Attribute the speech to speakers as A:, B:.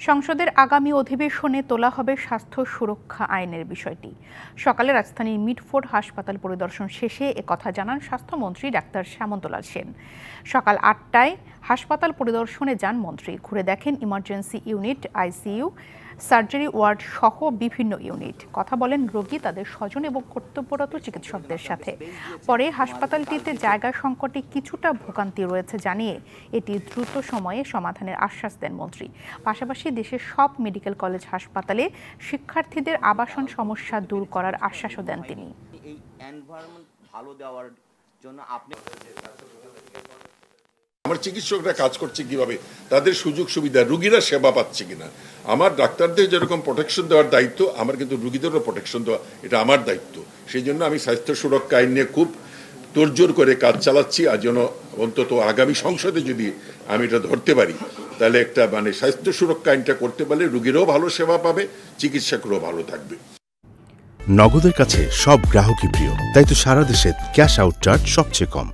A: সংসদের আগামী অধিবেশনে তোলা হবে স্বাস্থ্য সুরক্ষা আইনের বিষয়টি। সকালে রাজধানীর মিটফোর্ড হাসপাতাল পরিদর্শন শেষে একথা জানান স্বাস্থ্যমন্ত্রী ডাক্তার শ্যামন্তলাল সেন। সকাল ৮টায় হাসপাতাল পরিদর্শনে যান মন্ত্রী। ঘুরে দেখেন emergency unit, ICU, surgery ward সহ বিভিন্ন ইউনিট। কথা বলেন রোগী, তাদের স্বজন এবং কর্তব্যরত চিকিৎসকদের সাথে। পরে হাসপাতালটিতে জায়গা সংকটে কিছুটা ভোগান্তি রয়েছে জানিয়ে এটি দ্রুত সময়ে সমাধানের আশ্বাস দেন মন্ত্রী। পাশাপাশি দেশের সব মেডিকেল কলেজ হাসপাতালে শিক্ষার্থীদের আবাসন সমস্যা দূর করার আশ্বাসও দেন তিনি।
B: এই এনভায়রনমেন্ট ভালো দেওয়ার জন্য আপনি
C: আমার চিকিৎসকরা কাজ করছে কিভাবে, তাদের সুযোগ সুবিধা, রোগীরা সেবা পাচ্ছে কিনা। আমার ডাক্তারদের যেরকম প্রোটেকশন দেওয়ার দায়িত্ব, আমার কিন্তু রোগীদেরও প্রোটেকশন দেওয়া এটা আমার দায়িত্ব। সেই জন্য আমি স্বাস্থ্য সুরক্ষা আইন নিয়ে খুব তোড়জোড় করে কাজ চালাচ্ছি। আর যেন অন্তত আগামী সংসদে যদি আমি এটা ধরতে পারি, তাহলে একটা স্বাস্থ্য সুরক্ষা আইনটা করতে পারলে রোগীরাও ভালো সেবা পাবে, চিকিৎসকরাও ভালো থাকবে।
D: নগদের কাছে সব গ্রাহকই প্রিয়, তাই তো সারা দেশে ক্যাশ আউট চার্জ সবচেয়ে কম।